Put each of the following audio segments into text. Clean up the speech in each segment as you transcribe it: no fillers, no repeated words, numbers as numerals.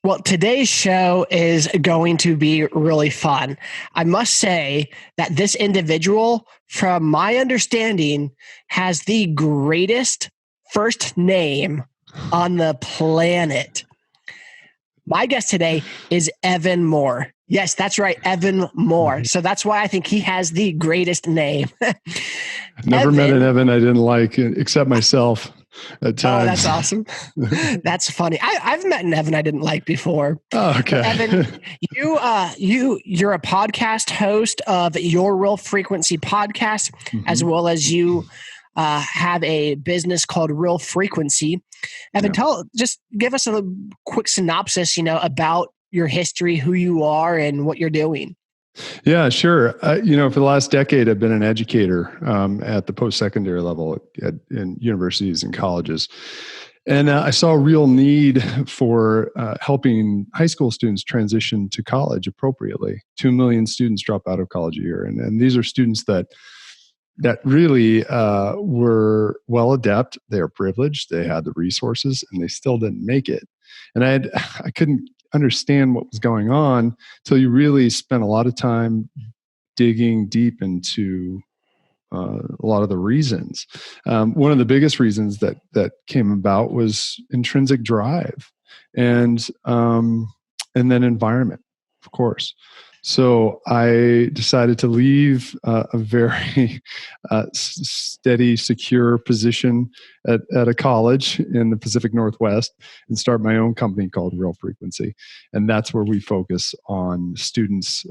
Well, today's show is going to be really fun. I must say that this individual, from my understanding, has the greatest first name on the planet. My guest today is Evan Moore. Yes, that's right, Evan Moore. So that's why I think he has the greatest name. Never met an Evan I didn't like, except myself at times. Oh, that's awesome. That's funny. I've met an Evan I didn't like before. Oh, okay. But Evan, you're a podcast host of Your Real Frequency podcast, as well as you have a business called Real Frequency. Evan, just give us a quick synopsis, about your history, who you are, and what you're doing. Yeah, sure. For the last decade, I've been an educator at the post-secondary level in universities and colleges. And I saw a real need for helping high school students transition to college appropriately. 2 million students drop out of college a year. And these are students that really were well adept. They are privileged. They had the resources, and they still didn't make it. And I couldn't understand what was going on till you really spent a lot of time digging deep into a lot of the reasons. One of the biggest reasons that came about was intrinsic drive, and then environment, of course. So I decided to leave a very steady, secure position at a college in the Pacific Northwest and start my own company called Real Frequency. And that's where we focus on students'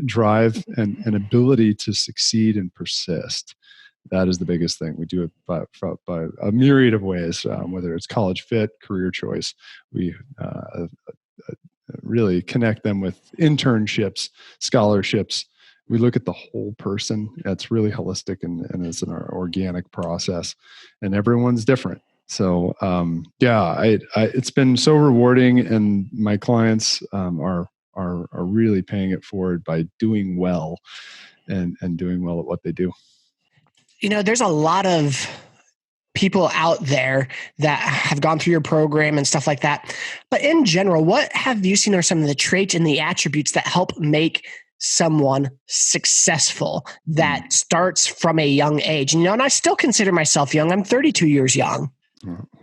drive and ability to succeed and persist. That is the biggest thing. We do it by a myriad of ways, whether it's college fit, career choice. We really connect them with internships, scholarships. We look at the whole person. That's really holistic and it's an organic process, and everyone's different. So it's been so rewarding, and my clients are really paying it forward by doing well and doing well at what they do. There's a lot of people out there that have gone through your program and stuff like that. But in general, what have you seen are some of the traits and the attributes that help make someone successful that starts from a young age? And I still consider myself young. I'm 32 years young.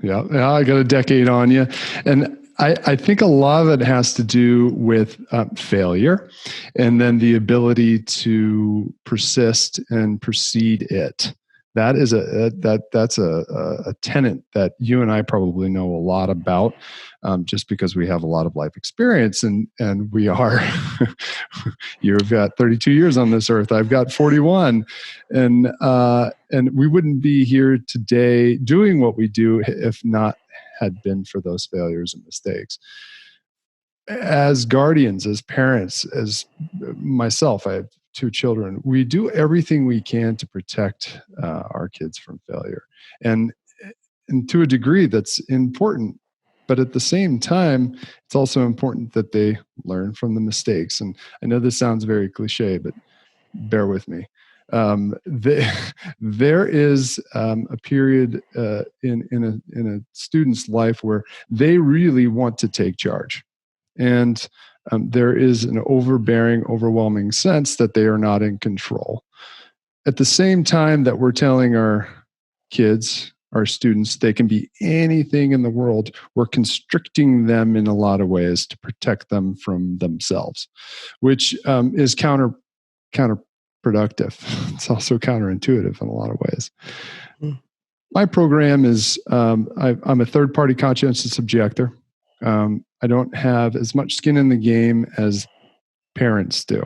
Yeah, I got a decade on you. And I think a lot of it has to do with failure, and then the ability to persist and precede it. That is that's a tenet that you and I probably know a lot about, just because we have a lot of life experience, and we are. You've got 32 years on this earth. I've got 41, and we wouldn't be here today doing what we do if not had been for those failures and mistakes. As guardians, as parents, as myself, I have 2 children. We do everything we can to protect our kids from failure, and to a degree that's important. But at the same time, it's also important that they learn from the mistakes. And I know this sounds very cliche, but bear with me. There is a period in a student's life where they really want to take charge, and there is an overbearing, overwhelming sense that they are not in control. At the same time that we're telling our kids, our students, they can be anything in the world, we're constricting them in a lot of ways to protect them from themselves, which is counterproductive. It's also counterintuitive in a lot of ways. My program is, I'm a third-party conscientious objector. I don't have as much skin in the game as parents do.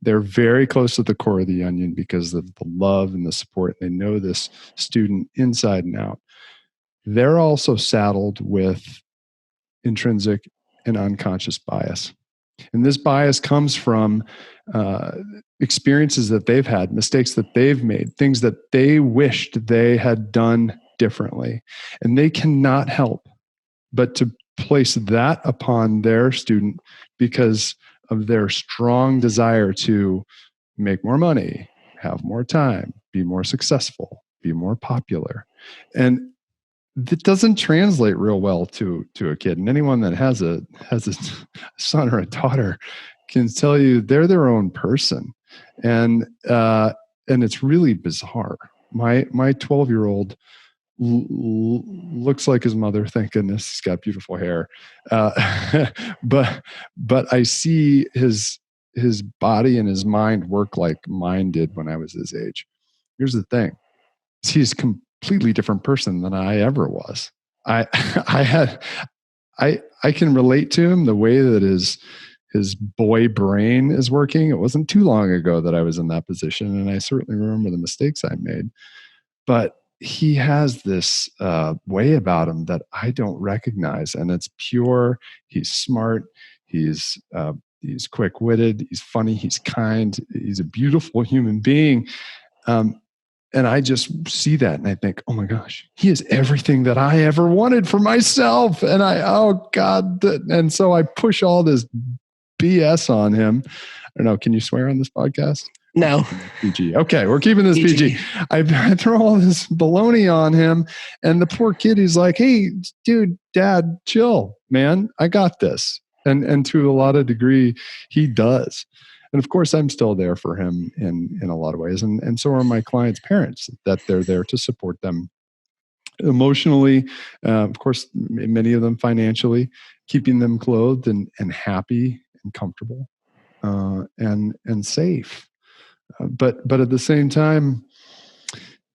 They're very close to the core of the onion because of the love and the support. They know this student inside and out. They're also saddled with intrinsic and unconscious bias. And this bias comes from experiences that they've had, mistakes that they've made, things that they wished they had done differently. And they cannot help but to place that upon their student because of their strong desire to make more money, have more time, be more successful, be more popular. And that doesn't translate real well to a kid. And anyone that has a son or a daughter can tell you they're their own person, and it's really bizarre. My 12-year-old looks like his mother. Thank goodness, he's got beautiful hair. But I see his body and his mind work like mine did when I was his age. Here's the thing: he's a completely different person than I ever was. I can relate to him the way that his boy brain is working. It wasn't too long ago that I was in that position, and I certainly remember the mistakes I made. But he has this way about him that I don't recognize, and it's pure. He's smart. He's quick-witted. He's funny. He's kind. He's a beautiful human being. And I just see that and I think, oh my gosh, he is everything that I ever wanted for myself. And oh God. And so I push all this BS on him. I don't know. Can you swear on this podcast? No. PG. Okay, we're keeping this PG. I throw all this baloney on him, and the poor kid, he's like, hey, dude, dad, chill, man. I got this. And to a lot of degree, he does. And of course, I'm still there for him in a lot of ways. And so are my clients' parents, that they're there to support them emotionally, of course, many of them financially, keeping them clothed and happy and comfortable and safe. But at the same time,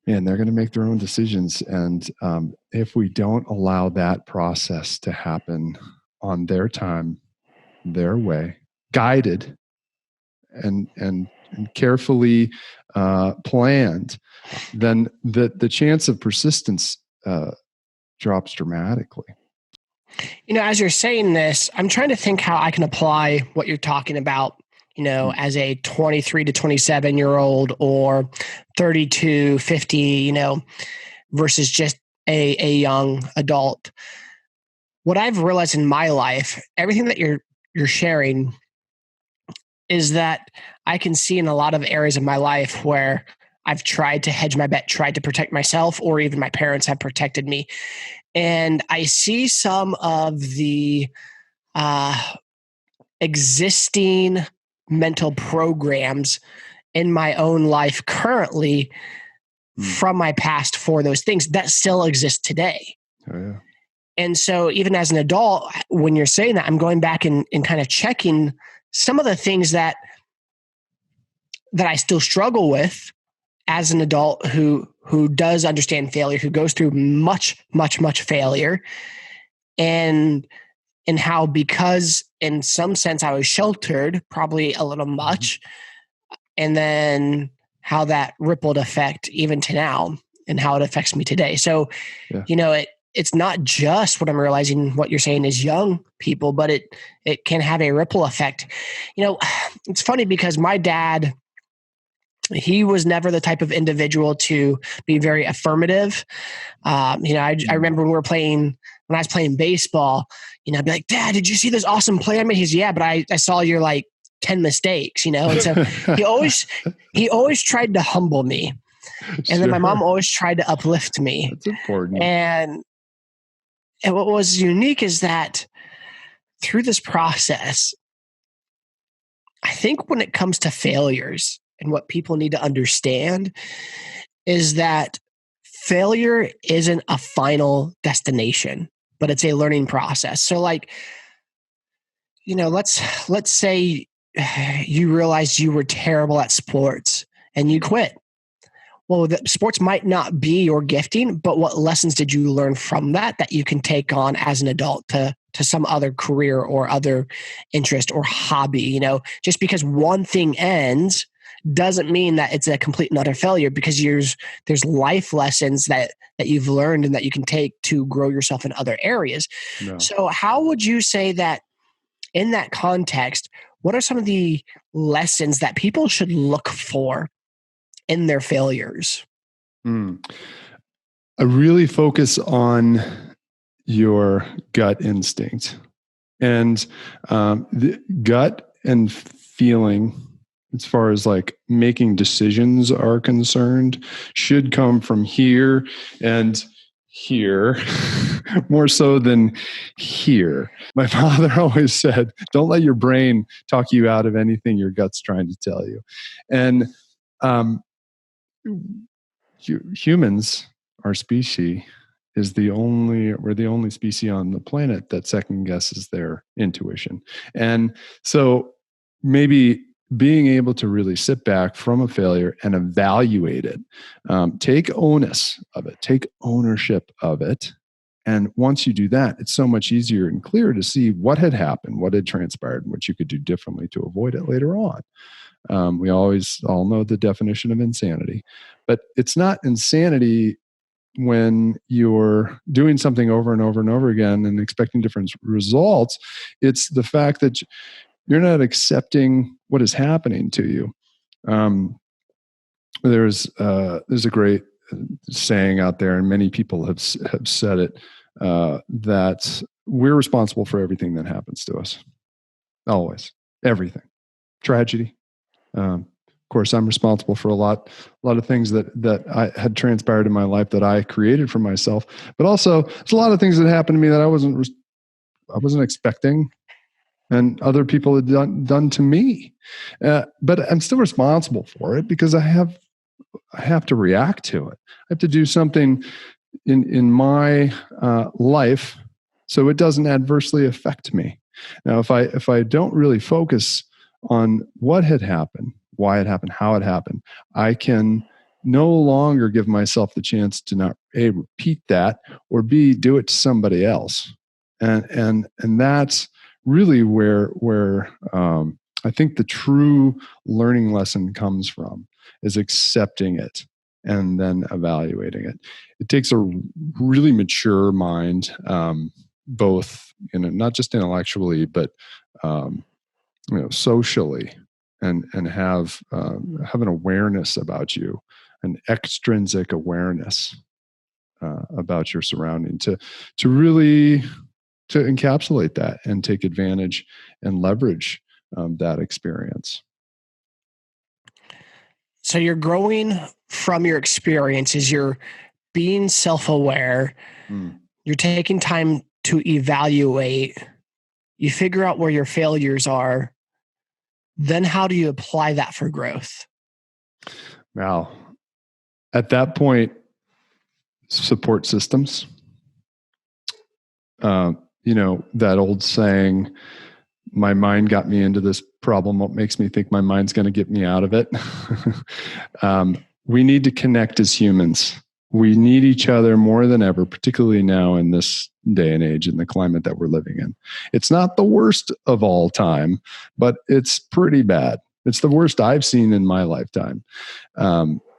man, they're going to make their own decisions. And if we don't allow that process to happen on their time, their way, guided and carefully planned, then the chance of persistence drops dramatically. As you're saying this, I'm trying to think how I can apply what you're talking about, as a 23 to 27-year-old or 32, 50, versus just a young adult. What I've realized in my life, everything that you're sharing, is that I can see in a lot of areas of my life where I've tried to hedge my bet, tried to protect myself, or even my parents have protected me. And I see some of the existing mental programs in my own life currently from my past for those things that still exist today. Oh, yeah. And so even as an adult, when you're saying that, I'm going back and kind of checking some of the things that I still struggle with as an adult who does understand failure, who goes through much, much, much failure, and how, because in some sense I was sheltered, probably a little much, and then how that rippled effect even to now and how it affects me today. So, it's not just what I'm realizing what you're saying is young people, but it can have a ripple effect. It's funny because my dad, he was never the type of individual to be very affirmative. I remember when I was playing baseball, I'd be like, Dad, did you see this awesome play I made? He's, yeah, but I saw your 10 mistakes, and so he always tried to humble me. And then my mom always tried to uplift me. That's important. And what was unique is that through this process, I think when it comes to failures and what people need to understand is that failure isn't a final destination, but it's a learning process. So let's say you realized you were terrible at sports and you quit. Well, the sports might not be your gifting, but what lessons did you learn from that you can take on as an adult to some other career or other interest or hobby? Just because one thing ends doesn't mean that it's a complete and utter failure, because there's life lessons that you've learned and that you can take to grow yourself in other areas. No. So how would you say that in that context, what are some of the lessons that people should look for in their failures? I really focus on your gut instinct, and the gut and feeling, as far as making decisions are concerned, should come from here. And here more so than here. My father always said, don't let your brain talk you out of anything your gut's trying to tell you. And humans, our species, we're the only species on the planet that second guesses their intuition. And so maybe being able to really sit back from a failure and evaluate it, take onus of it, take ownership of it. And once you do that, it's so much easier and clearer to see what had happened, what had transpired, and what you could do differently to avoid it later on. We always all know the definition of insanity, but it's not insanity when you're doing something over and over and over again and expecting different results. It's the fact that you're not accepting what is happening to you. There's a great saying out there, and many people have said it, that we're responsible for everything that happens to us. Always, everything, tragedy. Of course, I'm responsible for a lot of things that I had transpired in my life that I created for myself. But also, there's a lot of things that happened to me that I wasn't expecting, and other people had done to me. But I'm still responsible for it because I have to react to it. I have to do something in my life so it doesn't adversely affect me. Now, if I don't really focus on what had happened, why it happened, how it happened, I can no longer give myself the chance to not A, repeat that, or B, do it to somebody else. And that's really where I think the true learning lesson comes from, is accepting it and then evaluating it. It takes a really mature mind, both not just intellectually, but socially, and have an awareness about you, an extrinsic awareness about your surrounding, to really to encapsulate that and take advantage and leverage that experience. So you're growing from your experiences. You're being self-aware. You're taking time to evaluate. You figure out where your failures are. Then how do you apply that for growth? Wow. At that point, support systems. That old saying, my mind got me into this problem. What makes me think my mind's going to get me out of it? We need to connect as humans. We need each other more than ever, particularly now in this day and age, in the climate that we're living in. It's not the worst of all time, but it's pretty bad. It's the worst I've seen in my lifetime.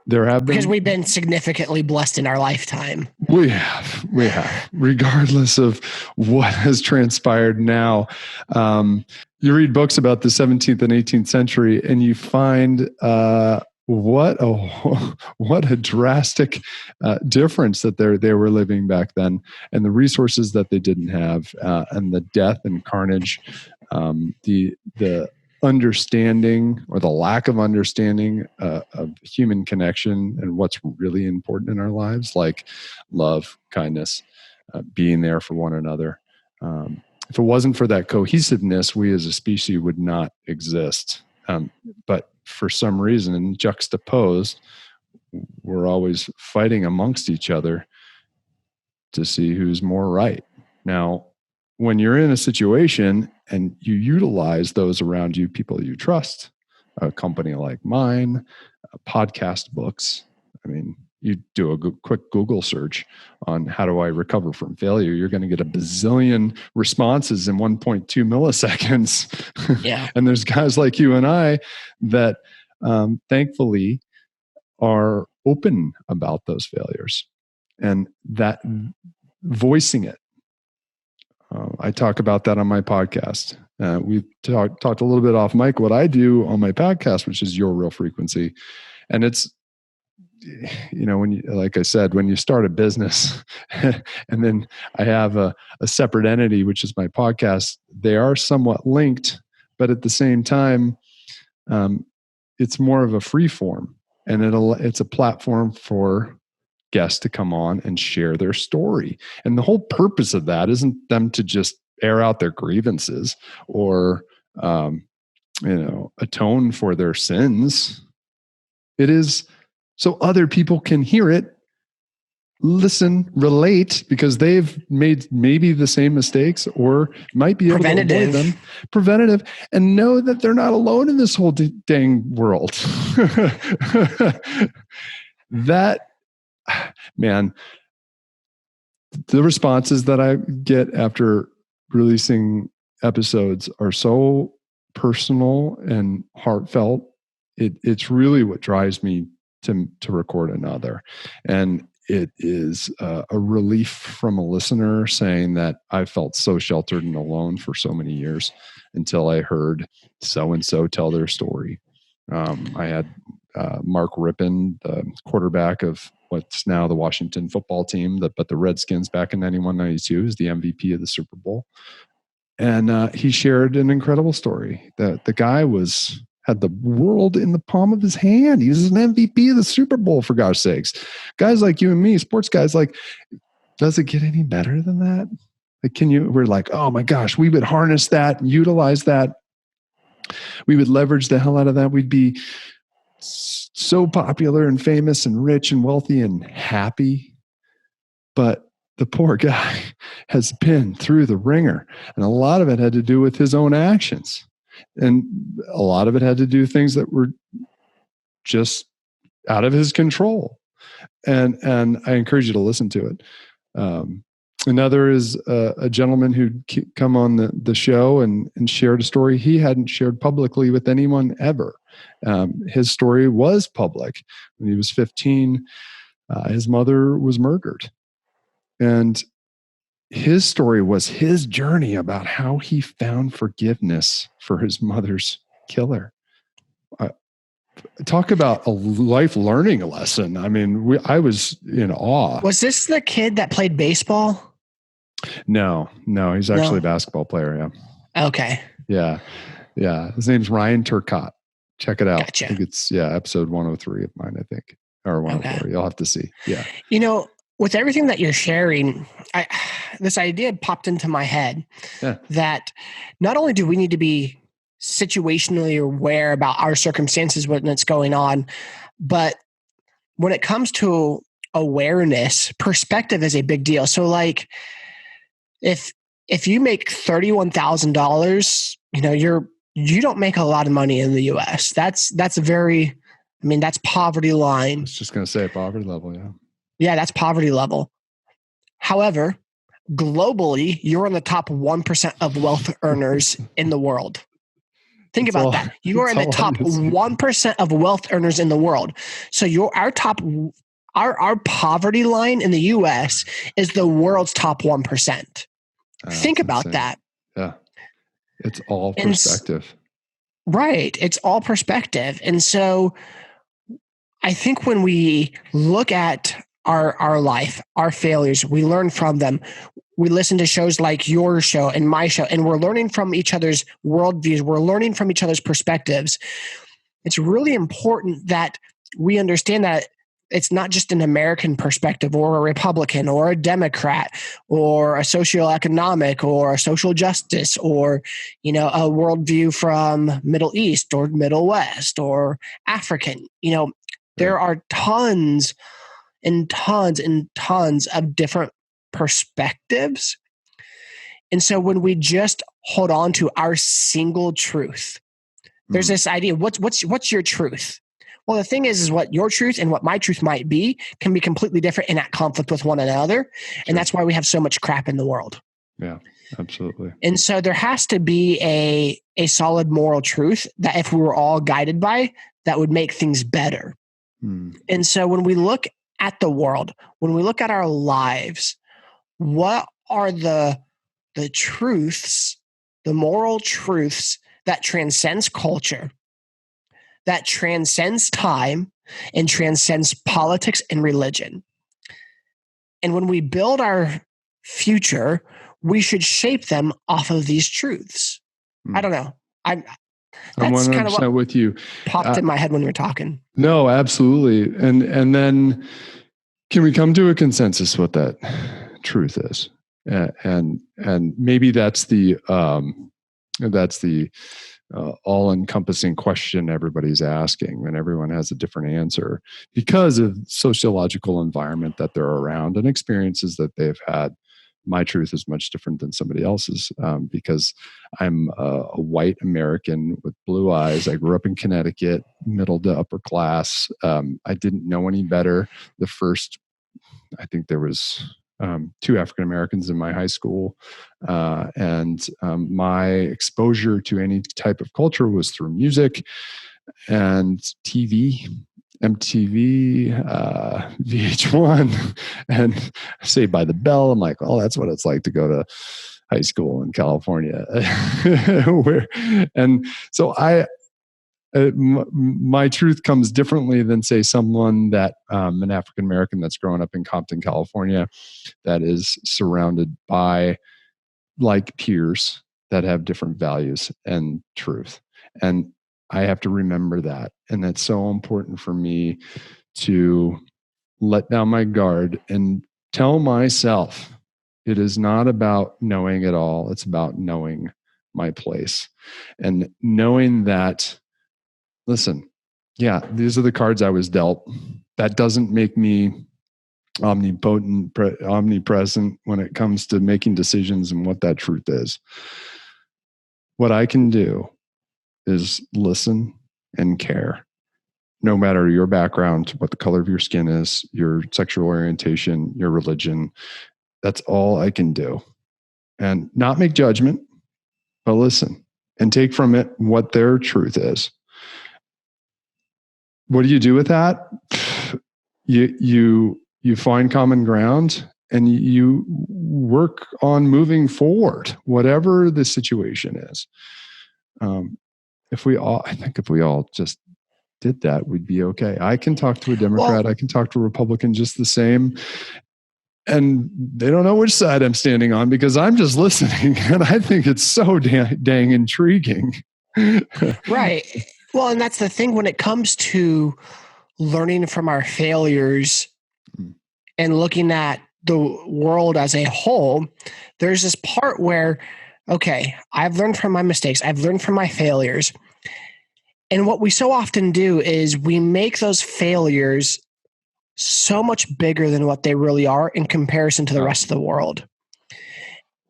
Because we've been significantly blessed in our lifetime. We have, regardless of what has transpired now. You read books about the 17th and 18th century, and you find what a drastic difference that they were living back then, and the resources that they didn't have, and the death and carnage, the understanding or the lack of understanding of human connection and what's really important in our lives, like love, kindness, being there for one another. If it wasn't for that cohesiveness, we as a species would not exist. But for some reason, juxtaposed, we're always fighting amongst each other to see who's more right. Now, when you're in a situation and you utilize those around you, people you trust, a company like mine, podcast books, I mean, you do a quick Google search on how do I recover from failure, you're going to get a bazillion responses in 1.2 milliseconds. Yeah. And there's guys like you and I that thankfully are open about those failures, and that voicing it. I talk about that on my podcast. We talked a little bit off mic what I do on my podcast, which is Your Real Frequency. And it's, when you, like I said, when you start a business and then I have a separate entity, which is my podcast, they are somewhat linked, but at the same time, it's more of a free form, and it's a platform for guests to come on and share their story. And the whole purpose of that isn't them to just air out their grievances or, atone for their sins. It is so other people can hear it, listen, relate, because they've made maybe the same mistakes or might be able to avoid them. Preventative, and know that they're not alone in this whole dang world. That, man, the responses that I get after releasing episodes are so personal and heartfelt. It's really what drives me to record another. And it is a relief from a listener saying that I felt so sheltered and alone for so many years until I heard so-and-so tell their story. I had Mark Rippon, the quarterback of what's now the Washington football team, but the Redskins back in 91-92 is the MVP of the Super Bowl. And he shared an incredible story that the guy had the world in the palm of his hand. He was an MVP of the Super Bowl, for gosh sakes. Guys like you and me, sports guys, like, does it get any better than that? Like, we're like, oh my gosh, we would harness that and utilize that. We would leverage the hell out of that. We'd be so popular and famous and rich and wealthy and happy. But the poor guy has been through the ringer, and a lot of it had to do with his own actions. And a lot of it had to do things that were just out of his control. And I encourage you to listen to it. Another is a gentleman who'd come on the show and shared a story he hadn't shared publicly with anyone ever. His story was public. When he was 15, his mother was murdered. And his story was his journey about how he found forgiveness for his mother's killer. Talk about a life learning lesson. I mean, I was in awe. Was this the kid that played baseball? No, he's actually a basketball player. Yeah. Okay. Yeah. His name's Ryan Turcotte. Check it out. Gotcha. I think it's episode 103 of mine, I think, or 104. Okay. You'll have to see. Yeah. With everything that you're sharing, this idea popped into my head that not only do we need to be situationally aware about our circumstances when it's going on, but when it comes to awareness, perspective is a big deal. So like if you make $31,000, you don't make a lot of money in the US. That's poverty line. I was just going to say poverty level. Yeah. Yeah, that's poverty level. However, globally, you're in the top 1% of wealth earners in the world. Think about that. You are in the top 1% of wealth earners in the world. So our poverty line in the US is the world's top 1%. Think about that. Yeah. It's all perspective. Right. It's all perspective. And so I think when we look at our life, our failures, we learn from them. We listen to shows like your show and my show, and we're learning from each other's worldviews. We're learning from each other's perspectives. It's really important that we understand that it's not just an American perspective or a Republican or a Democrat or a socioeconomic or a social justice or, a worldview from Middle East or Middle West or African. There are tons and tons and tons of different perspectives. And so when we just hold on to our single truth, there's this idea, what's your truth? Well, the thing is what your truth and what my truth might be can be completely different and at conflict with one another. Sure. And that's why we have so much crap in the world. Yeah, absolutely. And so there has to be a solid moral truth that if we were all guided by, that would make things better. And so when we look at the world, when we look at our lives, what are the truths, the moral truths that transcends culture, that transcends time, and transcends politics and religion? And when we build our future, we should shape them off of these truths. I don't know. I'm 100% kind of what with you. Popped in my head when we were talking. No, absolutely. And then Can we come to a consensus what that truth is? And maybe that's the all-encompassing question everybody's asking, and everyone has a different answer because of sociological environment that they're around and experiences that they've had. My truth is much different than somebody else's because I'm a white American with blue eyes. I grew up in Connecticut, middle to upper class. I didn't know any better. I think there was 2 African Americans in my high school. And my exposure to any type of culture was through music and TV, MTV, VH1, and Saved by the Bell. I'm like, oh, that's what it's like to go to high school in California. And so my truth comes differently than, say, someone that an African American that's grown up in Compton, California, that is surrounded by like peers that have different values and truth. And I have to remember that. And that's so important for me to let down my guard and tell myself it is not about knowing it all. It's about knowing my place and knowing that, listen, yeah, these are the cards I was dealt. That doesn't make me omnipresent when it comes to making decisions and what that truth is. What I can do is listen and care, no matter your background, what the color of your skin is, your sexual orientation, your religion. That's all I can do. And not make judgment, but listen and take from it what their truth is. What do you do with that? You find common ground and you work on moving forward, whatever the situation is. I think if we all just did that, we'd be okay. I can talk to a Democrat, I can talk to a Republican just the same. And they don't know which side I'm standing on because I'm just listening. And I think it's so dang intriguing. Right. Well, and that's the thing when it comes to learning from our failures and looking at the world as a whole, there's this part where, okay, I've learned from my mistakes. I've learned from my failures. And what we so often do is we make those failures so much bigger than what they really are in comparison to the rest of the world.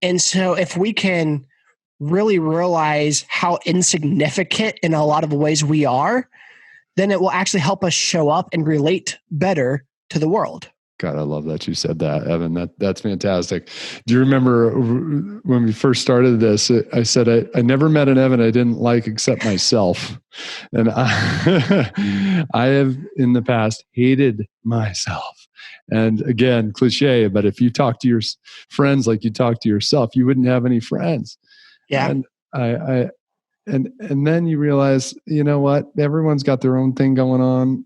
And so if we can really realize how insignificant in a lot of ways we are, then it will actually help us show up and relate better to the world. God, I love that you said that, Evan. That's fantastic. Do you remember when we first started this, I said, I never met an Evan I didn't like except myself. And I have in the past hated myself. And again, cliche, but if you talk to your friends like you talk to yourself, you wouldn't have any friends. Yeah. And and then you realize, you know what? Everyone's got their own thing going on.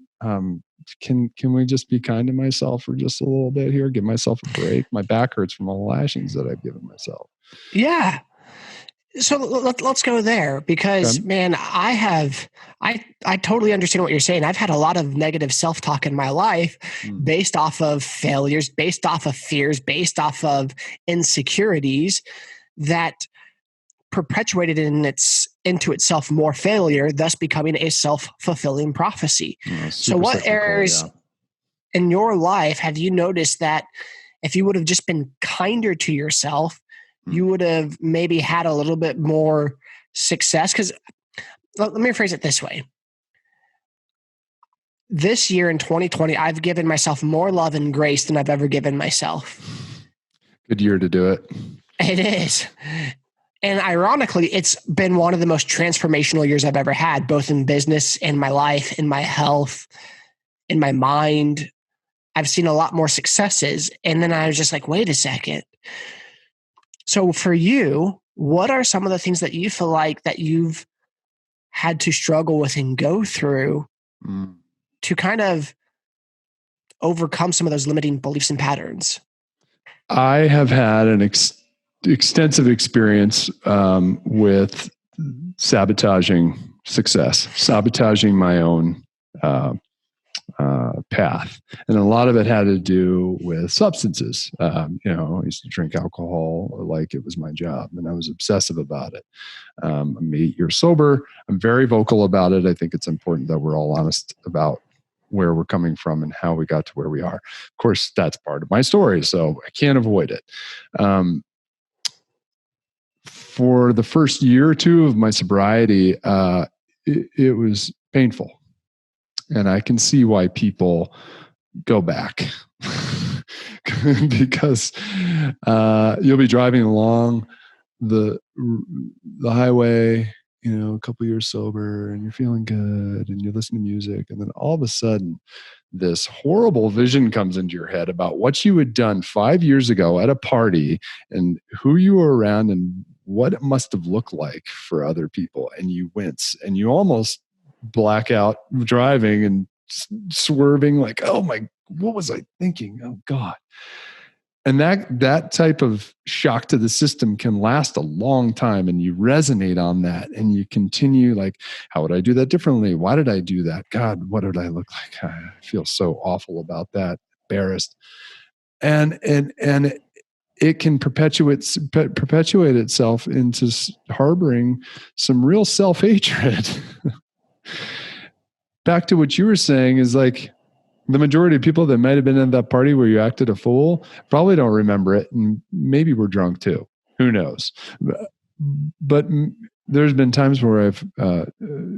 Can we just be kind to myself for just a little bit here? Give myself a break. My back hurts from all the lashings that I've given myself. Yeah. So let's go there because, man, I totally understand what you're saying. I've had a lot of negative self-talk in my life based off of failures, based off of fears, based off of insecurities that perpetuated into itself more failure, thus becoming a self-fulfilling prophecy. So what areas in your life have you noticed that if you would have just been kinder to yourself, you would have maybe had a little bit more success? Because let me phrase it this way. This year in 2020, I've given myself more love and grace than I've ever given myself. Good year to do it. It is. And ironically, it's been one of the most transformational years I've ever had, both in business, in my life, in my health, in my mind. I've seen a lot more successes. And then I was just like, wait a second. So for you, what are some of the things that you feel like that you've had to struggle with and go through to kind of overcome some of those limiting beliefs and patterns? I have had an extensive experience with sabotaging success, sabotaging my own path. And a lot of it had to do with substances. I used to drink alcohol like it was my job, and I was obsessive about it. I'm 8 years sober. I'm very vocal about it. I think it's important that we're all honest about where we're coming from and how we got to where we are. Of course, that's part of my story, so I can't avoid it. For the first year or two of my sobriety, it was painful. And I can see why people go back because you'll be driving along the highway, a couple years sober, and you're feeling good, and you listen to music, and then all of a sudden, this horrible vision comes into your head about what you had done 5 years ago at a party, and who you were around, and what it must have looked like for other people, and you wince, and you almost black out driving and swerving like, oh my, what was I thinking? Oh God. And that type of shock to the system can last a long time, and you resonate on that, and you continue like, how would I do that differently? Why did I do that? God, what did I look like? I feel so awful about that, embarrassed. And it can perpetuate itself into harboring some real self-hatred. Back to what you were saying is like, the majority of people that might have been at that party where you acted a fool probably don't remember it, and maybe we're drunk too. Who knows? But there's been times where I've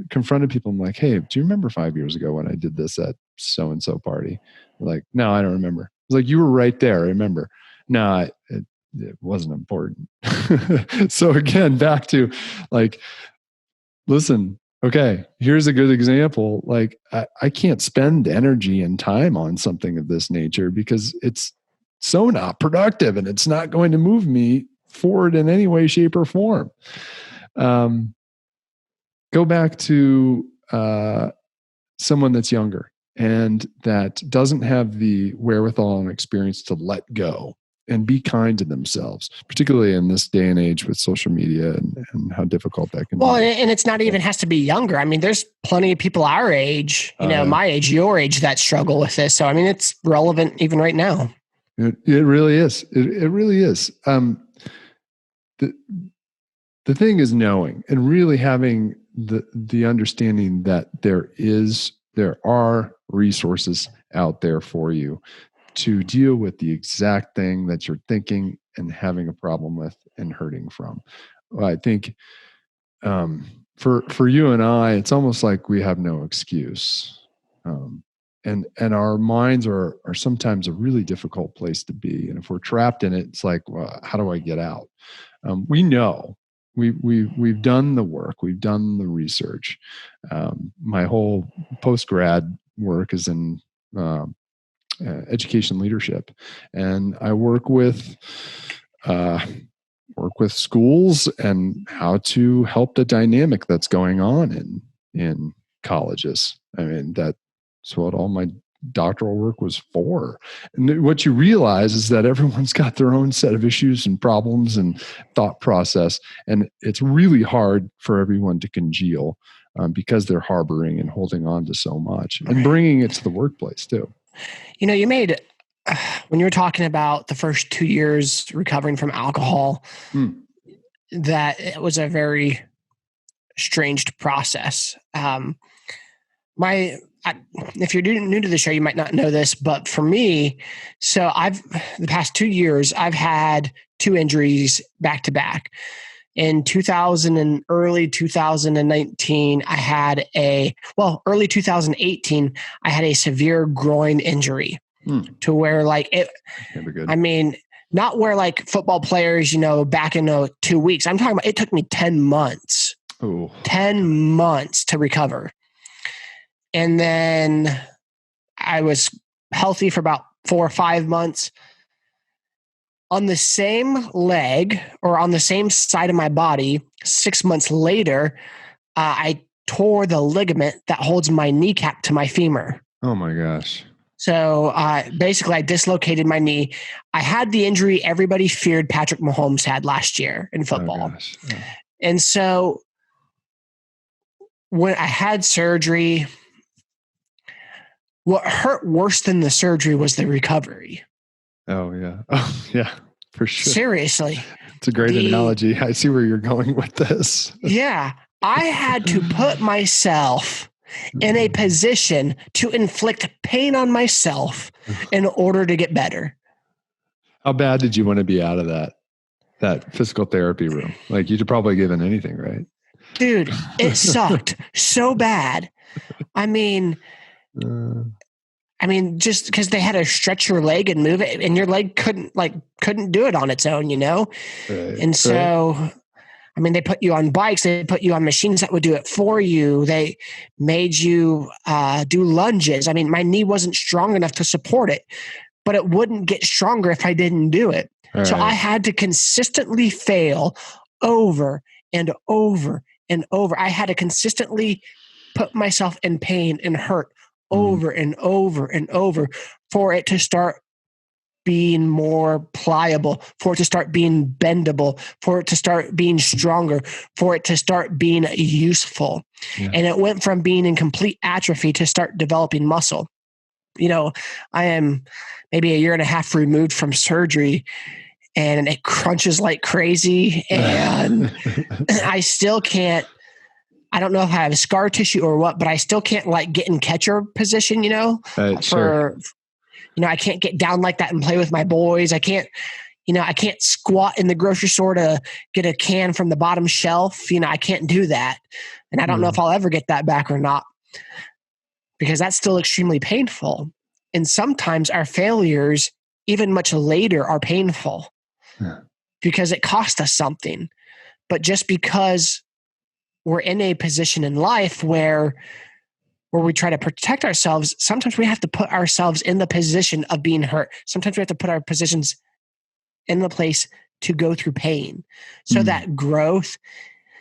confronted people. I'm like, hey, do you remember 5 years ago when I did this at so-and-so party? They're like, no, I don't remember. It's like, you were right there. I remember. No, it wasn't important. So again, back to like, listen, okay, here's a good example. Like, I can't spend energy and time on something of this nature because it's so not productive, and it's not going to move me forward in any way, shape, or form. Go back to someone that's younger and that doesn't have the wherewithal and experience to let go and be kind to themselves, particularly in this day and age with social media and how difficult that can be. Well, and it's not even has to be younger. I mean, there's plenty of people our age, my age, your age, that struggle with this. So, I mean, it's relevant even right now. It really is. It really is. The thing is knowing and really having the understanding that there are resources out there for you to deal with the exact thing that you're thinking and having a problem with and hurting from. I think for you and I, it's almost like we have no excuse. And our minds are sometimes a really difficult place to be. And if we're trapped in it, it's like, well, how do I get out? We know we've done the work, we've done the research. My whole post-grad work is in education leadership, and I work with schools and how to help the dynamic that's going on in colleges. I mean, that's what all my doctoral work was for. And what you realize is that everyone's got their own set of issues and problems and thought process, and it's really hard for everyone to congeal because they're harboring and holding on to so much and bringing it to the workplace too. You made, when you were talking about the first 2 years recovering from alcohol, that it was a very strange process. If you're new to the show, you might not know this, but for me, so the past 2 years, I've had 2 injuries back to back. In early 2019, early 2018, I had a severe groin injury to where like it, I mean, not where like football players, back in 2 weeks. I'm talking about, it took me 10 months, 10 months to recover. And then I was healthy for about 4 or 5 months. On the same leg or on the same side of my body, 6 months later, I tore the ligament that holds my kneecap to my femur. Oh my gosh. So basically, I dislocated my knee. I had the injury everybody feared Patrick Mahomes had last year in football. Oh. And so when I had surgery, What hurt worse than the surgery was the recovery. Oh yeah. Oh yeah, for sure. Seriously. It's a great analogy. I see where you're going with this. Yeah. I had to put myself in a position to inflict pain on myself in order to get better. How bad did you want to be out of that physical therapy room? Like you'd probably given anything, right? Dude, it sucked so bad. I mean, just because they had to stretch your leg and move it, and your leg couldn't do it on its own, you know? Right, and so, right. I mean, they put you on bikes, they put you on machines that would do it for you. They made you do lunges. I mean, my knee wasn't strong enough to support it, but it wouldn't get stronger if I didn't do it. All so right. I had to consistently fail over and over and over. I had to consistently put myself in pain and hurt over and over and over for it to start being more pliable, for it to start being bendable, for it to start being stronger, for it to start being useful. Yeah. And it went from being in complete atrophy to start developing muscle. You know, I am maybe a year and a half removed from surgery, and it crunches like crazy, and I still can't. I don't know if I have scar tissue or what, but I still can't get in catcher position, sure. I can't get down like that and play with my boys. I can't squat in the grocery store to get a can from the bottom shelf. I can't do that. And I don't know if I'll ever get that back or not, because that's still extremely painful. And sometimes our failures, even much later, are painful because it cost us something. But just because we're in a position in life where we try to protect ourselves, sometimes we have to put ourselves in the position of being hurt. Sometimes we have to put our positions in the place to go through pain. So that growth,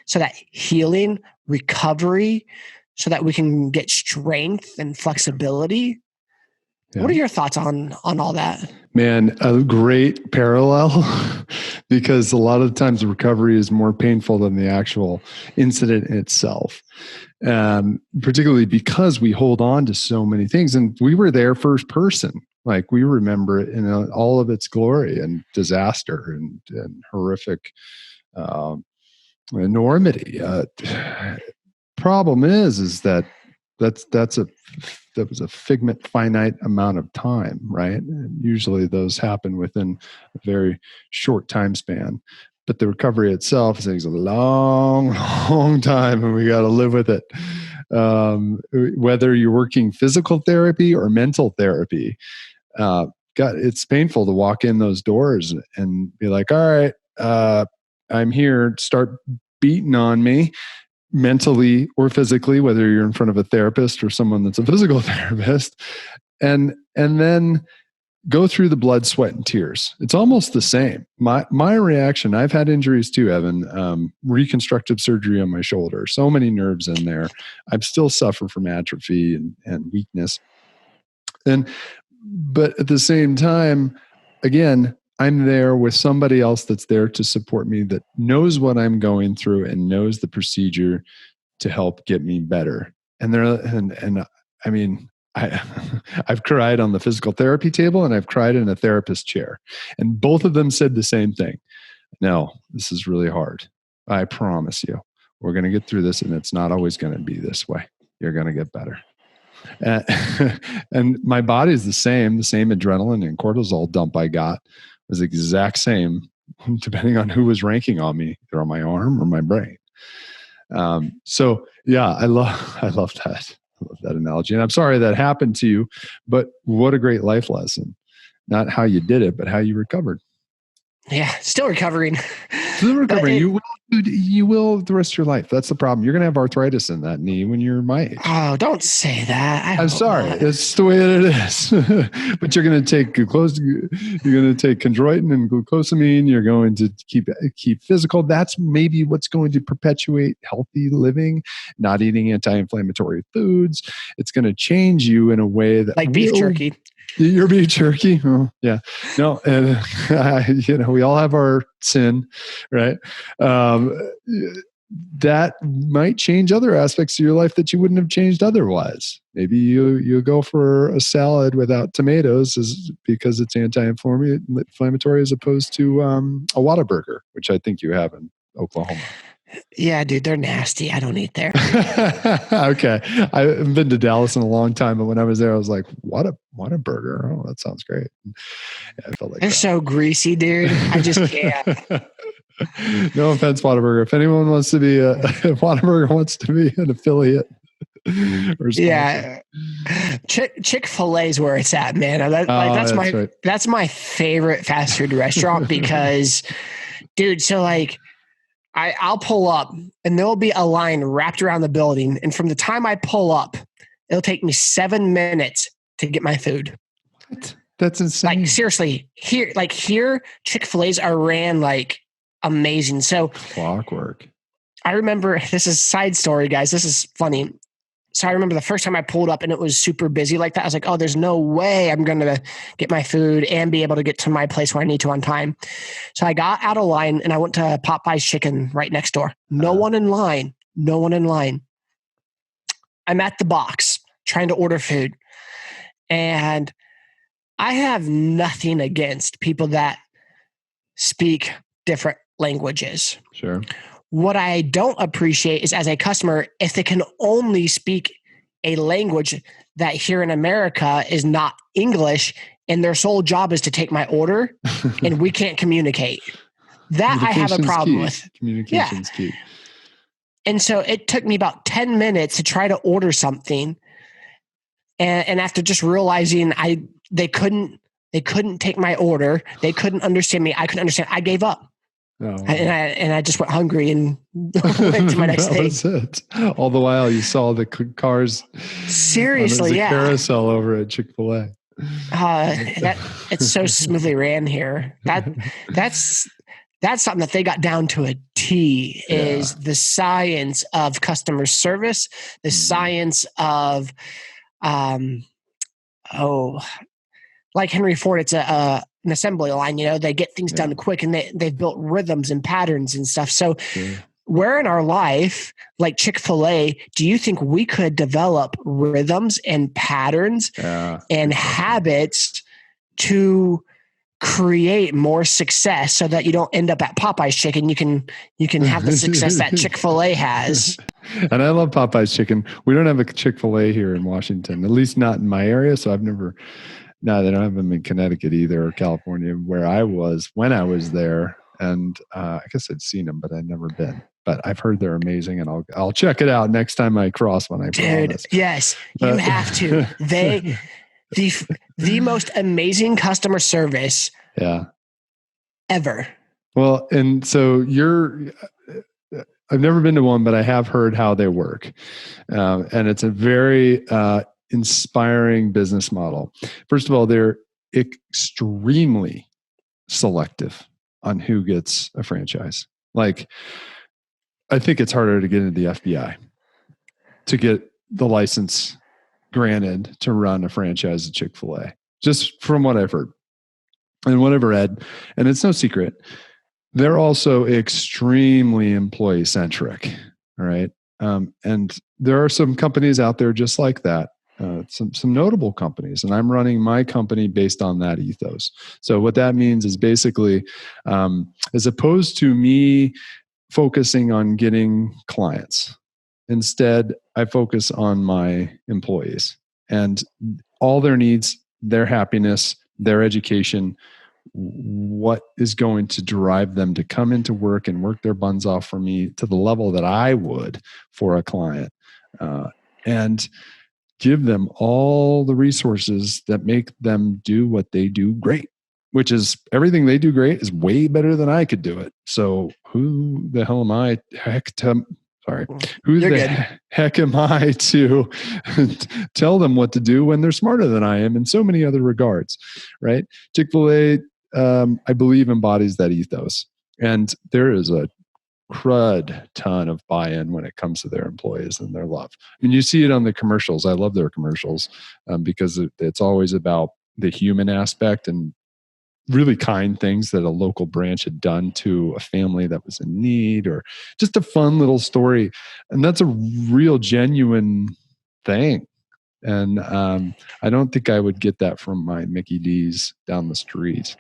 so that healing, recovery, so that we can get strength and flexibility. Yeah. What are your thoughts on all that? Man, a great parallel, because a lot of times the recovery is more painful than the actual incident itself. Particularly because we hold on to so many things, and we were there first person. Like we remember it in all of its glory and disaster and horrific enormity. Problem is that that was a finite amount of time, right? And usually those happen within a very short time span. But the recovery itself is a long, long time, and we got to live with it. Whether you're working physical therapy or mental therapy, it's painful to walk in those doors and be like, all right, I'm here, start beating on me, mentally or physically, whether you're in front of a therapist or someone that's a physical therapist, and then go through the blood, sweat, and tears. It's almost the same. My reaction, I've had injuries too, Evan, reconstructive surgery on my shoulder, so many nerves in there. I still suffer from atrophy and weakness. But at the same time, again, I'm there with somebody else that's there to support me, that knows what I'm going through and knows the procedure to help get me better. And I mean, I've cried on the physical therapy table and I've cried in a therapist chair. And both of them said the same thing. No, this is really hard. I promise you, we're going to get through this, and it's not always going to be this way. You're going to get better. And my body is the same adrenaline and cortisol dump I got was the exact same, depending on who was ranking on me, either on my arm or my brain. So yeah, I love that. I love that analogy. And I'm sorry that happened to you, but what a great life lesson. Not how you did it, but how you recovered. Yeah, still recovering. Still recovering. You will the rest of your life. That's the problem. You're going to have arthritis in that knee when you're my age. Oh, don't say that. I'm sorry. It's the way that it is. But you're going to take glucose. You're going to take chondroitin and glucosamine. You're going to keep physical. That's maybe what's going to perpetuate healthy living, not eating anti-inflammatory foods. It's going to change you in a way that beef jerky. Your beef jerky? Oh, yeah. No, and we all have our sin, right? that might change other aspects of your life that you wouldn't have changed otherwise. Maybe you go for a salad without tomatoes because it's anti-inflammatory as opposed to a Whataburger, which I think you have in Oklahoma. Yeah, dude, they're nasty. I don't eat there. Okay. I haven't been to Dallas in a long time, but when I was there, I was like, what a burger. Oh, that sounds great. Yeah, I felt like they're so greasy, dude. I just can't. No offense, Whataburger. If anyone wants to be if Whataburger wants to be an affiliate or sponsor. Yeah. Chick-fil-A is where it's at, man. That's my favorite fast food restaurant because, dude, so like I'll pull up and there'll be a line wrapped around the building. And from the time I pull up, it'll take me 7 minutes to get my food. What? That's insane. Like seriously, here, Chick-fil-A's are ran like amazing. So clockwork. I remember, this is a side story, guys. This is funny. So I remember the first time I pulled up and it was super busy like that. I was like, oh, there's no way I'm going to get my food and be able to get to my place where I need to on time. So I got out of line and I went to Popeye's Chicken right next door. No one in line. I'm at the box trying to order food. And I have nothing against people that speak different languages. Sure. What I don't appreciate is, as a customer, if they can only speak a language that here in America is not English and their sole job is to take my order and we can't communicate. That I have a problem with. Communication's key. And so it took me about 10 minutes to try to order something. And after just realizing they couldn't take my order, they couldn't understand me, I couldn't understand, I gave up. Oh, wow. And I just went hungry and went to my next day. That was it. All the while you saw the cars. Seriously, yeah. Carousel over at ChickfilA. It's so smoothly ran here. That's something that they got down to a T. Is the science of customer service, the science of, like Henry Ford, it's an assembly line, they get things done quick and they've built rhythms and patterns and stuff. So where in our life, like Chick-fil-A, do you think we could develop rhythms and patterns and habits to create more success so that you don't end up at Popeye's Chicken? You can have the success that Chick-fil-A has. And I love Popeye's Chicken. We don't have a Chick-fil-A here in Washington, at least not in my area. So I've never. No, they don't have them in Connecticut either, or California, where I was when I was there. And I guess I'd seen them, but I'd never been. But I've heard they're amazing, and I'll check it out next time I cross one. Dude, yes, you have to. The most amazing customer service, ever. Well, and so I've never been to one, but I have heard how they work, and it's a very inspiring business model. First of all, they're extremely selective on who gets a franchise. Like, I think it's harder to get into the FBI to get the license granted to run a franchise at Chick-fil-A, just from what I've heard and what I've read. And it's no secret. They're also extremely employee centric. All right. And there are some companies out there just like that. Some notable companies, and I'm running my company based on that ethos. So what that means is basically, as opposed to me focusing on getting clients, instead I focus on my employees and all their needs, their happiness, their education, what is going to drive them to come into work and work their buns off for me to the level that I would for a client, and give them all the resources that make them do what they do great, which is everything they do great is way better than I could do it. So who the hell am I? Who the heck am I to tell them what to do when they're smarter than I am in so many other regards, right? Chick-fil-A, I believe, embodies that ethos. And there is a crud ton of buy-in when it comes to their employees and their love. I mean, you see it on the commercials. I love their commercials because it's always about the human aspect and really kind things that a local branch had done to a family that was in need, or just a fun little story. And that's a real genuine thing. And I don't think I would get that from my Mickey D's down the street.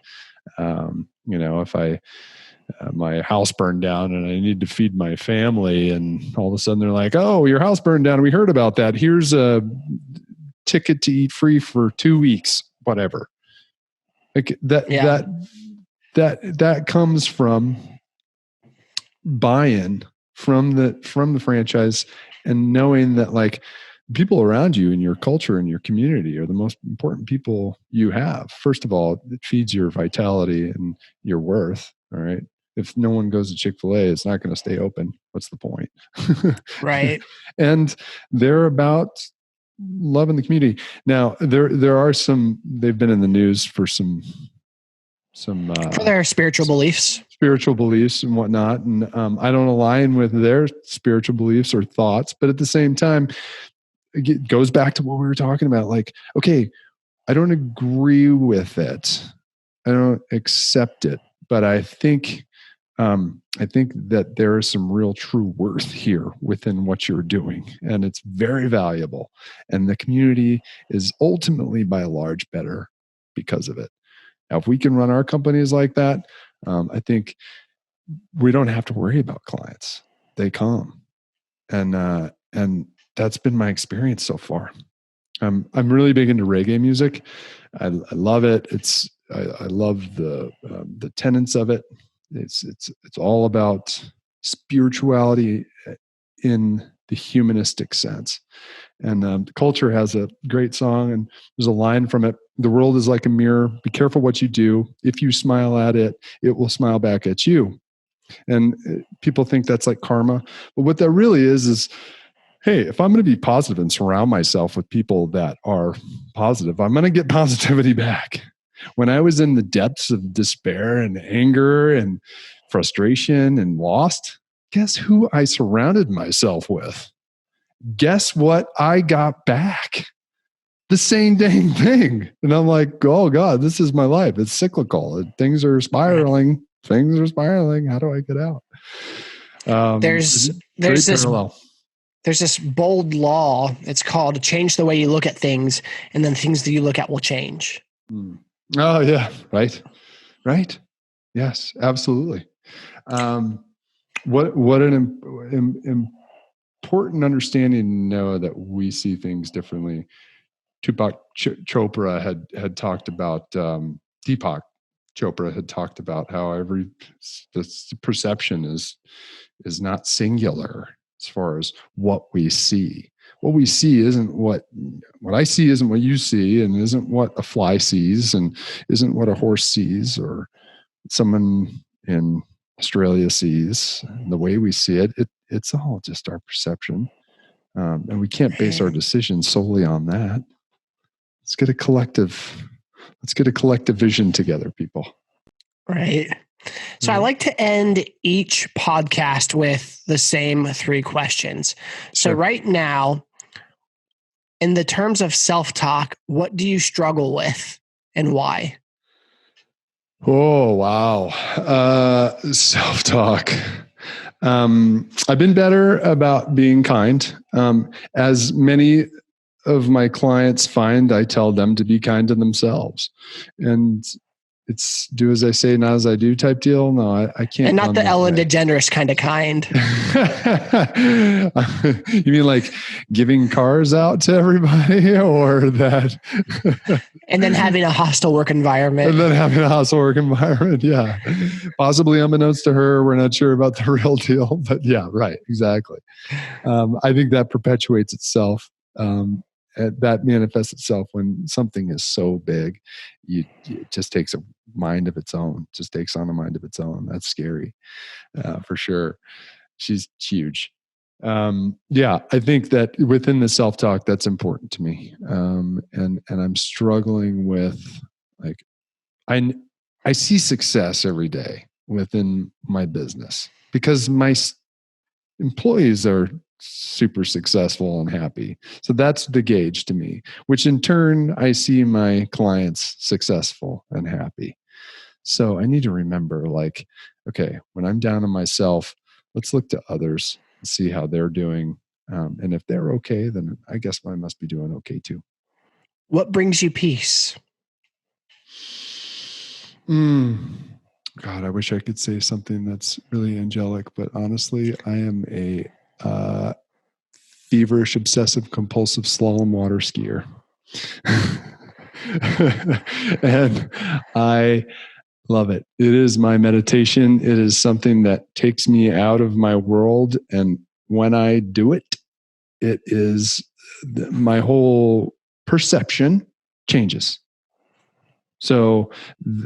If my house burned down and I need to feed my family, and all of a sudden they're like, "Oh, your house burned down. We heard about that. Here's a ticket to eat free for 2 weeks," whatever. Like that comes from buy-in from the franchise, and knowing that like people around you in your culture and your community are the most important people you have. First of all, it feeds your vitality and your worth. All right. If no one goes to Chick-fil-A, it's not going to stay open. What's the point? Right. And they're about loving the community. Now, there are some, they've been in the news for some for their spiritual beliefs and whatnot. And I don't align with their spiritual beliefs or thoughts, but at the same time, it goes back to what we were talking about. Like, okay, I don't agree with it. I don't accept it, but I think that there is some real true worth here within what you're doing, and it's very valuable. And the community is ultimately, by and large, better because of it. Now, if we can run our companies like that, I think we don't have to worry about clients. They come, and that's been my experience so far. I'm really big into reggae music. I love it. I love the tenets of it. It's all about spirituality in the humanistic sense. And the Culture has a great song, and there's a line from it: "The world is like a mirror. Be careful what you do. If you smile at it, it will smile back at you." And people think that's like karma, but what that really is hey, if I'm going to be positive and surround myself with people that are positive, I'm going to get positivity back. When I was in the depths of despair and anger and frustration and lost, guess who I surrounded myself with? Guess what I got back? The same dang thing. And I'm like, oh God, this is my life. It's cyclical. Things are spiraling. Things are spiraling. How do I get out? There's this bold law. It's called change the way you look at things, and then things that you look at will change. Oh yeah. Right. Yes, absolutely. What an important understanding to know that we see things differently. Tupac Chopra had talked about, Deepak Chopra had talked about how the perception is not singular as far as what we see. What we see isn't what I see isn't what you see, and isn't what a fly sees, and isn't what a horse sees, or someone in Australia sees. The way we see it, it's all just our perception. And we can't base our decisions solely on that. Let's get a collective vision together, people. Right. So I like to end each podcast with the same 3 questions. So right now, in the terms of self-talk, what do you struggle with and why? Oh, wow. Self-talk. I've been better about being kind. As many of my clients find, I tell them to be kind to themselves. And it's do as I say, not as I do type deal. No, I can't. And not the Ellen DeGeneres kind of kind. You mean like giving cars out to everybody, or that? And then having a hostile work environment. Yeah. Possibly unbeknownst to her, we're not sure about the real deal. But yeah, right. Exactly. I think that perpetuates itself. That manifests itself when something is so big, it just takes a mind of its own. Just takes on a mind of its own. That's scary, for sure. She's huge. I think that within the self-talk, that's important to me. And I'm struggling with, like, I see success every day within my business because my employees are super successful and happy. So that's the gauge to me, which in turn, I see my clients successful and happy. So I need to remember, like, okay, when I'm down on myself, let's look to others and see how they're doing. And if they're okay, then I guess I must be doing okay too. What brings you peace? God, I wish I could say something that's really angelic, but honestly, I am a feverish, obsessive, compulsive slalom water skier. And I love it. It is my meditation. It is something that takes me out of my world. And when I do it, it is my whole perception changes. So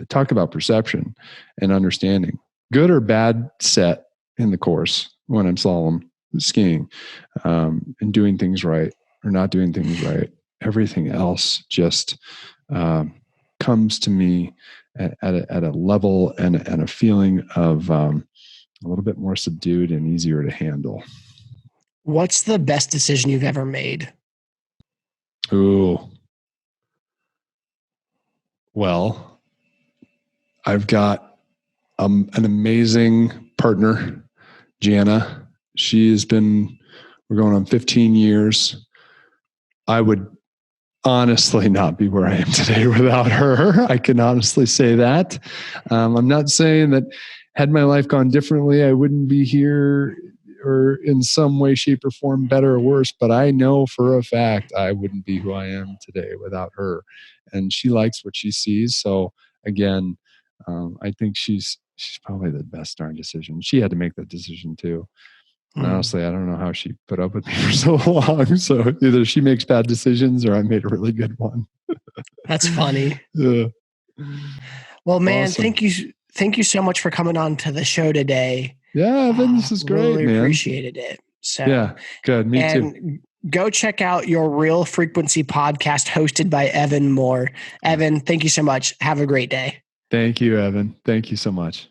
talk about perception and understanding. Good or bad set in the course when I'm slalom skiing, and doing things right or not doing things right. Everything else just comes to me at a level and a feeling of a little bit more subdued and easier to handle. What's the best decision you've ever made? Ooh. Well, I've got an amazing partner, Jana. We're going on 15 years. I would honestly not be where I am today without her. I can honestly say that. I'm not saying that had my life gone differently, I wouldn't be here or in some way, shape, or form better or worse, but I know for a fact I wouldn't be who I am today without her. And she likes what she sees. So again, I think she's probably the best darn decision. She had to make that decision too. And honestly, I don't know how she put up with me for so long. So either she makes bad decisions or I made a really good one. That's funny. Yeah. Well, man, awesome. Thank you so much for coming on to the show today. Yeah, Evan, this is great, really man. Appreciated it. So yeah, good. Me too. Go check out your Real Frequency podcast hosted by Evan Moore. Evan, thank you so much. Have a great day. Thank you, Evan. Thank you so much.